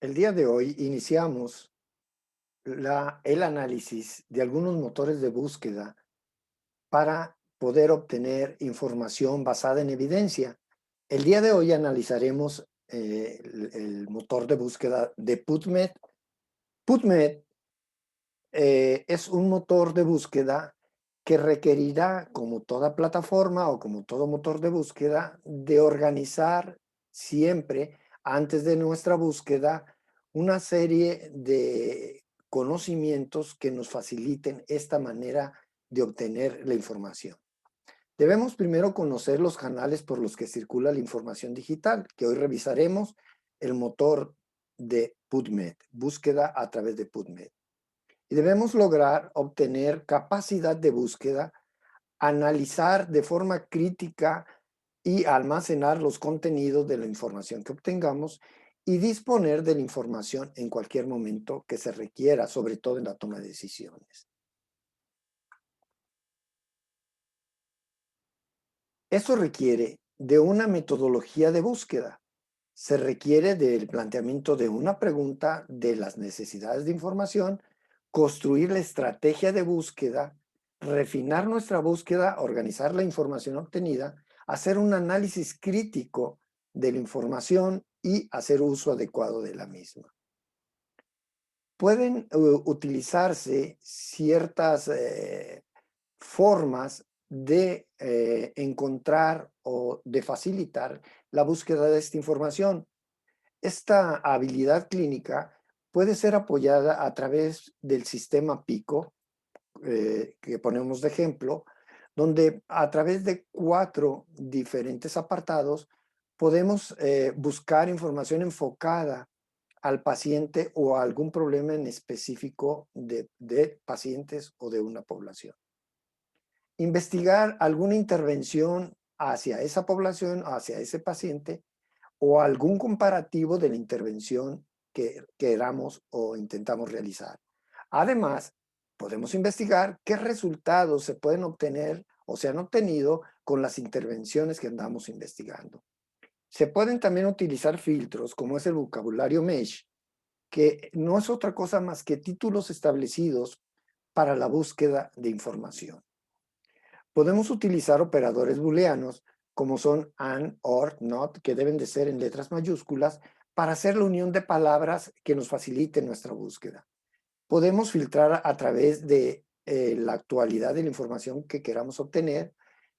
El día de hoy iniciamos el análisis de algunos motores de búsqueda para poder obtener información basada en evidencia. El día de hoy analizaremos el motor de búsqueda de PubMed. PubMed es un motor de búsqueda que requerirá, como toda plataforma o como todo motor de búsqueda, de organizar siempre, antes de nuestra búsqueda, una serie de conocimientos que nos faciliten esta manera de obtener la información. Debemos primero conocer los canales por los que circula la información digital, que hoy revisaremos el motor de PubMed, búsqueda a través de PubMed. Y debemos lograr obtener capacidad de búsqueda, analizar de forma crítica y almacenar los contenidos de la información que obtengamos y disponer de la información en cualquier momento que se requiera, sobre todo en la toma de decisiones. Eso requiere de una metodología de búsqueda. Se requiere del planteamiento de una pregunta, de las necesidades de información, construir la estrategia de búsqueda, refinar nuestra búsqueda, organizar la información obtenida, hacer un análisis crítico de la información y hacer uso adecuado de la misma. Pueden utilizarse ciertas formas de encontrar o de facilitar la búsqueda de esta información. Esta habilidad clínica puede ser apoyada a través del sistema PICO, que ponemos de ejemplo, donde a través de 4 diferentes apartados podemos buscar información enfocada al paciente o a algún problema en específico de pacientes o de una población. Investigar alguna intervención hacia esa población, hacia ese paciente, o algún comparativo de la intervención que queramos o intentamos realizar. Además, podemos investigar qué resultados se pueden obtener o se han obtenido con las intervenciones que andamos investigando. Se pueden también utilizar filtros como es el vocabulario MESH, que no es otra cosa más que títulos establecidos para la búsqueda de información. Podemos utilizar operadores booleanos como son AND, OR, NOT, que deben de ser en letras mayúsculas, para hacer la unión de palabras que nos faciliten nuestra búsqueda. Podemos filtrar a través de la actualidad de la información que queramos obtener,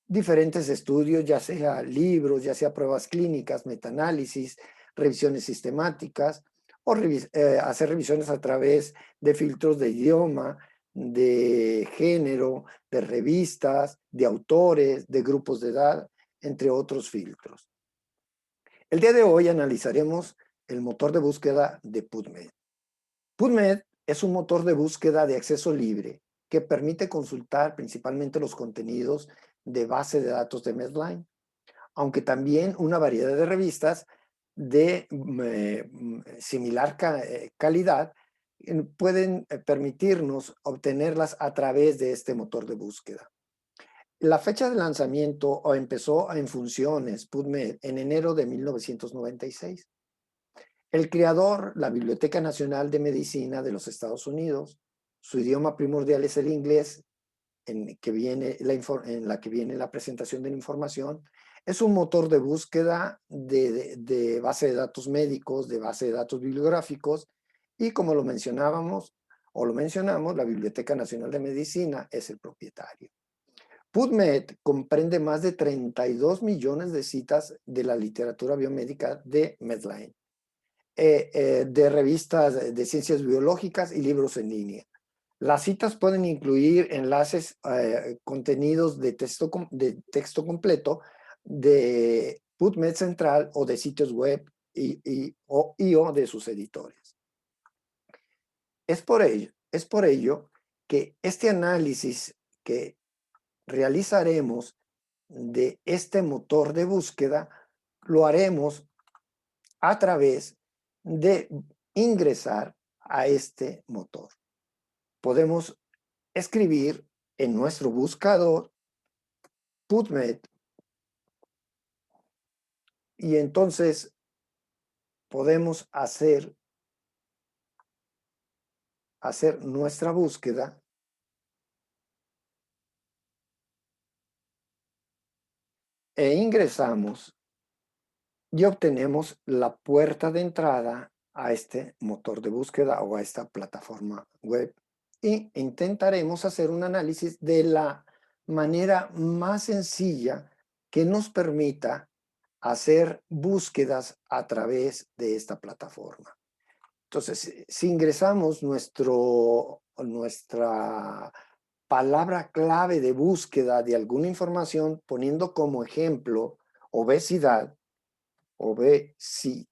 diferentes estudios, ya sea libros, ya sea pruebas clínicas, metaanálisis, revisiones sistemáticas, o hacer revisiones a través de filtros de idioma, de género, de revistas, de autores, de grupos de edad, entre otros filtros. El día de hoy analizaremos el motor de búsqueda de PubMed. PubMed es un motor de búsqueda de acceso libre que permite consultar principalmente los contenidos de base de datos de Medline, aunque también una variedad de revistas de similar calidad pueden permitirnos obtenerlas a través de este motor de búsqueda. La fecha de lanzamiento empezó en funciones PubMed en enero de 1996. El creador, la Biblioteca Nacional de Medicina de los Estados Unidos, su idioma primordial es el inglés, en la que viene la presentación de la información, es un motor de búsqueda de base de datos médicos, de base de datos bibliográficos, y como lo mencionábamos o lo mencionamos, la Biblioteca Nacional de Medicina es el propietario. PubMed comprende más de 32 millones de citas de la literatura biomédica de Medline, de revistas de ciencias biológicas y libros en línea. Las citas pueden incluir enlaces, contenidos de texto completo de PubMed Central o de sitios web o de sus editores. Es por ello que este análisis que realizaremos de este motor de búsqueda lo haremos a través de ingresar a este motor. Podemos escribir en nuestro buscador PubMed y entonces podemos hacer hacer nuestra búsqueda e ingresamos y obtenemos la puerta de entrada a este motor de búsqueda o a esta plataforma web. Y intentaremos hacer un análisis de la manera más sencilla que nos permita hacer búsquedas a través de esta plataforma. Entonces, si ingresamos nuestra palabra clave de búsqueda de alguna información, poniendo como ejemplo obesidad, obesity,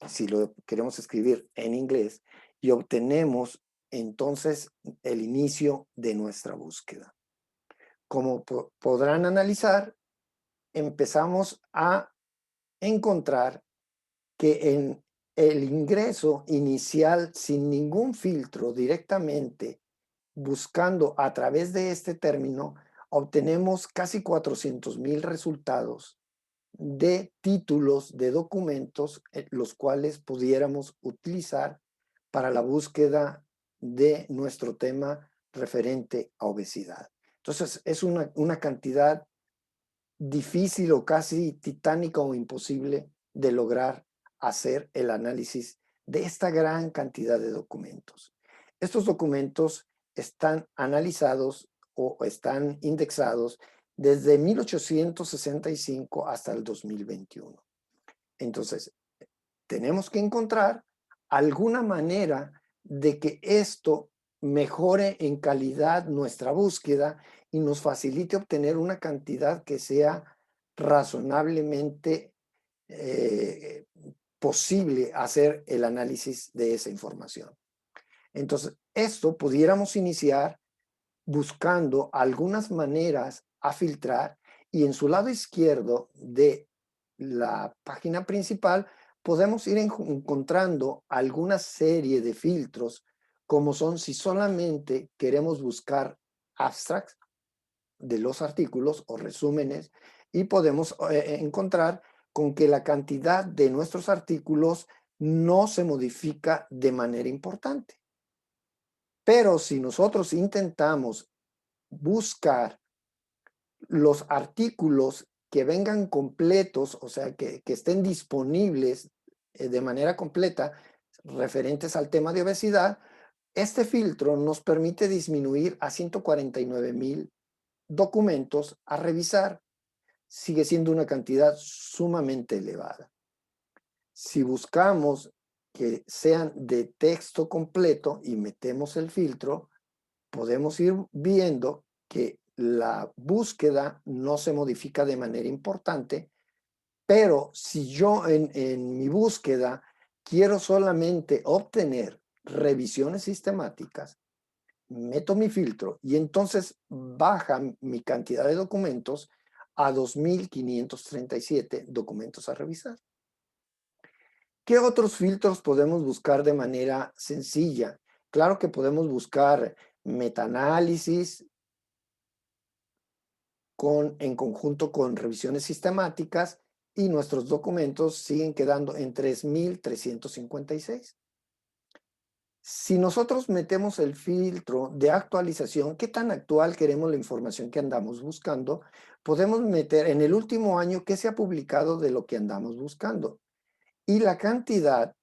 si lo queremos escribir en inglés, y obtenemos entonces el inicio de nuestra búsqueda. Como podrán analizar, empezamos a encontrar que en el ingreso inicial sin ningún filtro directamente buscando a través de este término, obtenemos casi 400,000 resultados de títulos de documentos los cuales pudiéramos utilizar para la búsqueda de nuestro tema referente a obesidad. Entonces, es una cantidad difícil o casi titánica o imposible de lograr hacer el análisis de esta gran cantidad de documentos. Estos documentos están analizados o están indexados desde 1865 hasta el 2021. Entonces, tenemos que encontrar alguna manera de que esto mejore en calidad nuestra búsqueda y nos facilite obtener una cantidad que sea razonablemente posible hacer el análisis de esa información. Entonces, esto pudiéramos iniciar buscando algunas maneras a filtrar y en su lado izquierdo de la página principal podemos ir encontrando alguna serie de filtros como son si solamente queremos buscar abstracts de los artículos o resúmenes y podemos encontrar con que la cantidad de nuestros artículos no se modifica de manera importante. Pero si nosotros intentamos buscar los artículos que vengan completos, o sea, que estén disponibles de manera completa referentes al tema de obesidad, este filtro nos permite disminuir a 149,000 documentos a revisar. Sigue siendo una cantidad sumamente elevada. Si buscamos que sean de texto completo y metemos el filtro, podemos ir viendo que la búsqueda no se modifica de manera importante, pero si yo en mi búsqueda quiero solamente obtener revisiones sistemáticas, meto mi filtro y entonces baja mi cantidad de documentos a 2,537 documentos a revisar. ¿Qué otros filtros podemos buscar de manera sencilla? Claro que podemos buscar metaanálisis en conjunto con revisiones sistemáticas y nuestros documentos siguen quedando en 3,356. Si nosotros metemos el filtro de actualización, ¿qué tan actual queremos la información que andamos buscando? Podemos meter en el último año qué se ha publicado de lo que andamos buscando. Y la cantidad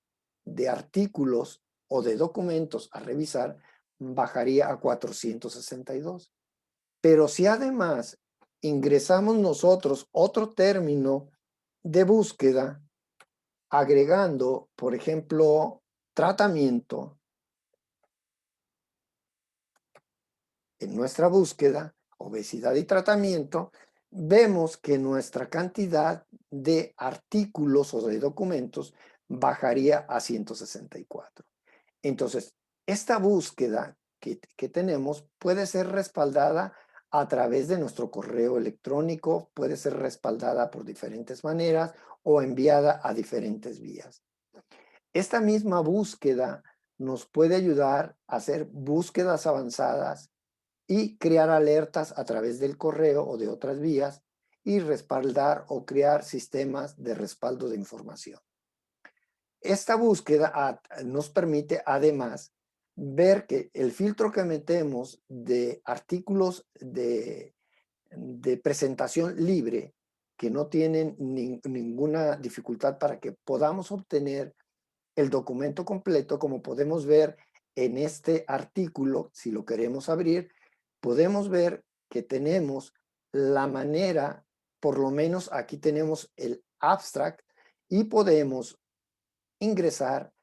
de artículos o de documentos a revisar bajaría a 462. Pero si además ingresamos nosotros otro término de búsqueda, agregando, por ejemplo, tratamiento, en nuestra búsqueda, obesidad y tratamiento, vemos que nuestra cantidad de artículos o de documentos bajaría a 164. Entonces, esta búsqueda que tenemos puede ser respaldada a través de nuestro correo electrónico, puede ser respaldada por diferentes maneras o enviada a diferentes vías. Esta misma búsqueda nos puede ayudar a hacer búsquedas avanzadas y crear alertas a través del correo o de otras vías y respaldar o crear sistemas de respaldo de información. Esta búsqueda nos permite además ver que el filtro que metemos de artículos de presentación libre, que no tienen ninguna dificultad para que podamos obtener el documento completo, como podemos ver en este artículo, si lo queremos abrir, podemos ver que tenemos la manera, por lo menos aquí tenemos el abstract y podemos ingresar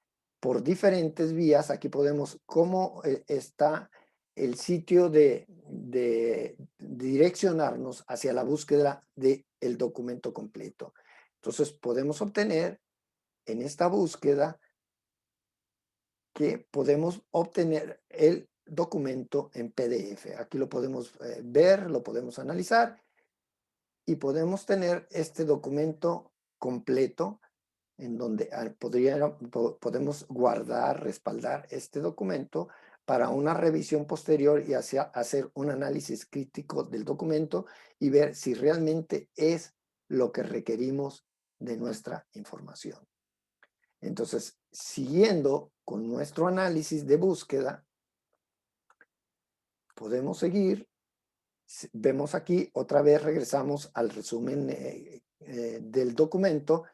por diferentes vías. Aquí podemos cómo está el sitio de direccionarnos hacia la búsqueda del documento completo. Entonces podemos obtener en esta búsqueda que podemos obtener el documento en PDF. Aquí lo podemos ver, lo podemos analizar y podemos tener este documento completo en donde podemos guardar, respaldar este documento para una revisión posterior y hacer un análisis crítico del documento y ver si realmente es lo que requerimos de nuestra información. Entonces, siguiendo con nuestro análisis de búsqueda, podemos seguir. Vemos aquí, otra vez regresamos al resumen del documento.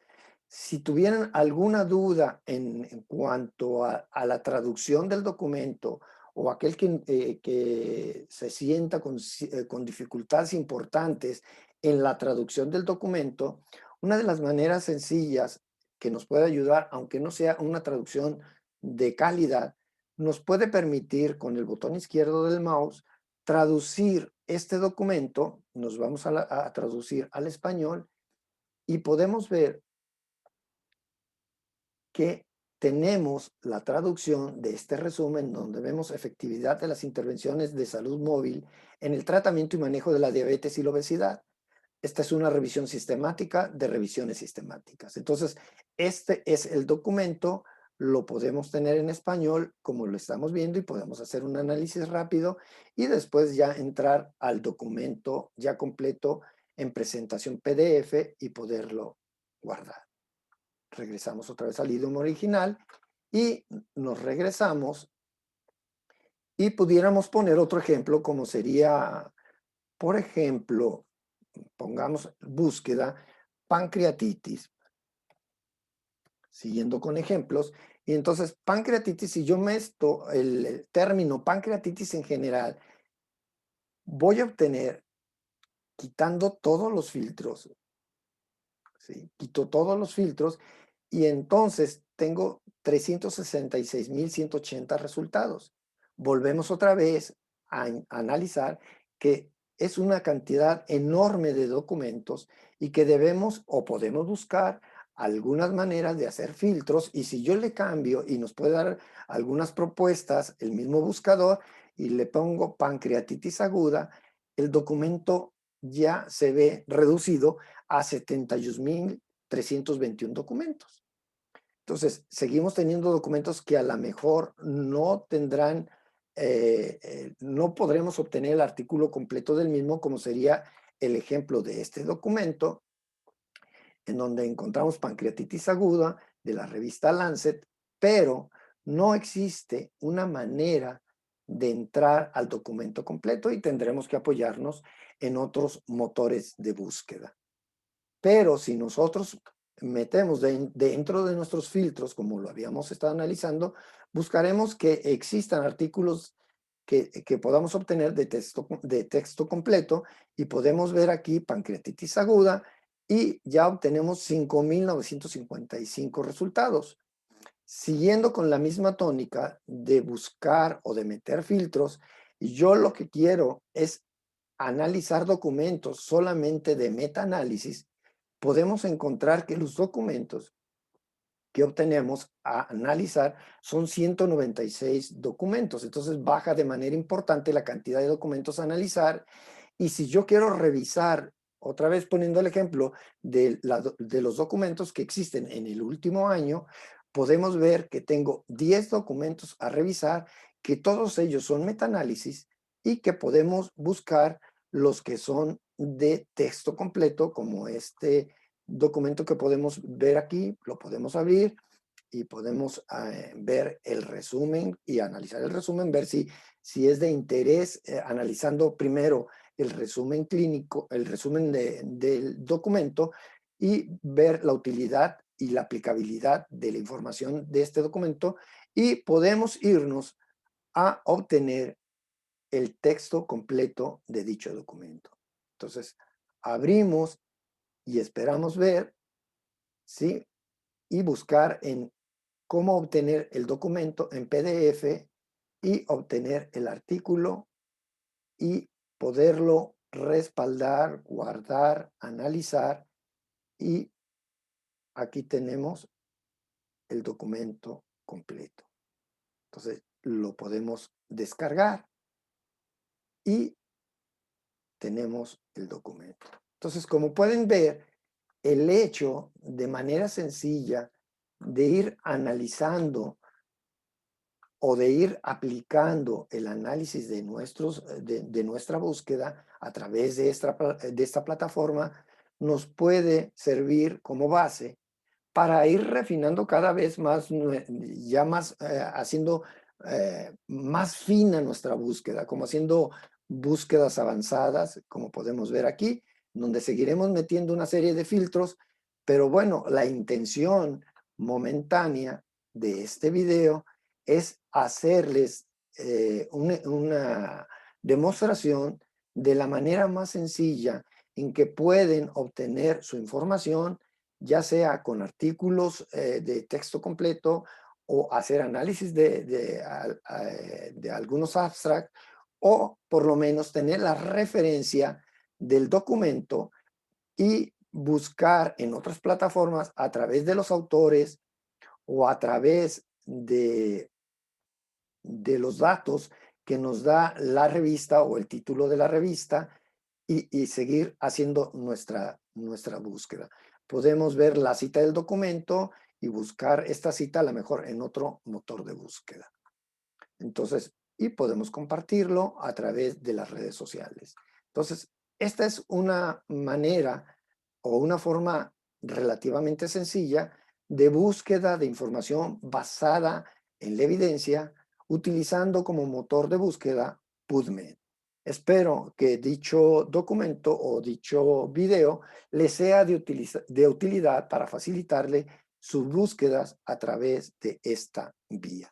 Si tuvieran alguna duda en cuanto a la traducción del documento o aquel que se sienta con dificultades importantes en la traducción del documento, una de las maneras sencillas que nos puede ayudar, aunque no sea una traducción de calidad, nos puede permitir con el botón izquierdo del mouse traducir este documento. Nos vamos a traducir al español y podemos ver que tenemos la traducción de este resumen donde vemos efectividad de las intervenciones de salud móvil en el tratamiento y manejo de la diabetes y la obesidad. Esta es una revisión sistemática de revisiones sistemáticas. Entonces, este es el documento, lo podemos tener en español como lo estamos viendo y podemos hacer un análisis rápido y después ya entrar al documento ya completo en presentación PDF y poderlo guardar. Regresamos otra vez al idioma original y nos regresamos y pudiéramos poner otro ejemplo como sería, por ejemplo, pongamos búsqueda pancreatitis, siguiendo con ejemplos. Y entonces pancreatitis, si yo meto el término pancreatitis en general, voy a obtener, quitando todos los filtros, ¿sí? Quito todos los filtros y entonces tengo 366,180 resultados. Volvemos otra vez a analizar que es una cantidad enorme de documentos y que debemos o podemos buscar algunas maneras de hacer filtros, y si yo le cambio y nos puede dar algunas propuestas el mismo buscador y le pongo pancreatitis aguda, el documento ya se ve reducido a 71,321 documentos. Entonces, seguimos teniendo documentos que a lo mejor no tendrán, no podremos obtener el artículo completo del mismo, como sería el ejemplo de este documento, en donde encontramos pancreatitis aguda de la revista Lancet, pero no existe una manera de entrar al documento completo y tendremos que apoyarnos en otros motores de búsqueda. Pero si nosotros metemos dentro de nuestros filtros, como lo habíamos estado analizando, buscaremos que existan artículos que podamos obtener de texto completo y podemos ver aquí pancreatitis aguda y ya obtenemos 5,955 resultados. Siguiendo con la misma tónica de buscar o de meter filtros, yo lo que quiero es analizar documentos solamente de metaanálisis. Podemos encontrar que los documentos que obtenemos a analizar son 196 documentos. Entonces baja de manera importante la cantidad de documentos a analizar. Y si yo quiero revisar, otra vez poniendo el ejemplo de los documentos que existen en el último año, podemos ver que tengo 10 documentos a revisar, que todos ellos son metaanálisis y que podemos buscar los que son de texto completo, como este documento que podemos ver aquí, lo podemos abrir y podemos ver el resumen y analizar el resumen, ver si es de interés, analizando primero el resumen clínico, el resumen del documento y ver la utilidad y la aplicabilidad de la información de este documento, y podemos irnos a obtener el texto completo de dicho documento. Entonces, abrimos y esperamos ver, ¿sí? Y buscar en cómo obtener el documento en PDF y obtener el artículo y poderlo respaldar, guardar, analizar, y aquí tenemos el documento completo. Entonces lo podemos descargar y tenemos el documento. Entonces, como pueden ver, el hecho de manera sencilla de ir analizando o de ir aplicando el análisis de nuestra búsqueda a través de esta plataforma nos puede servir como base para ir refinando cada vez más, ya más, haciendo más fina nuestra búsqueda, como haciendo búsquedas avanzadas, como podemos ver aquí, donde seguiremos metiendo una serie de filtros, pero bueno, la intención momentánea de este video es hacerles una demostración de la manera más sencilla en que pueden obtener su información, ya sea con artículos de texto completo o hacer análisis de algunos abstracts, o por lo menos tener la referencia del documento y buscar en otras plataformas a través de los autores o a través de los datos que nos da la revista o el título de la revista, y seguir haciendo nuestra búsqueda. Podemos ver la cita del documento y buscar esta cita a lo mejor en otro motor de búsqueda. Entonces, y podemos compartirlo a través de las redes sociales. Entonces, esta es una manera o una forma relativamente sencilla de búsqueda de información basada en la evidencia, utilizando como motor de búsqueda PubMed. Espero que dicho documento o dicho video le sea de utilidad para facilitarle sus búsquedas a través de esta vía.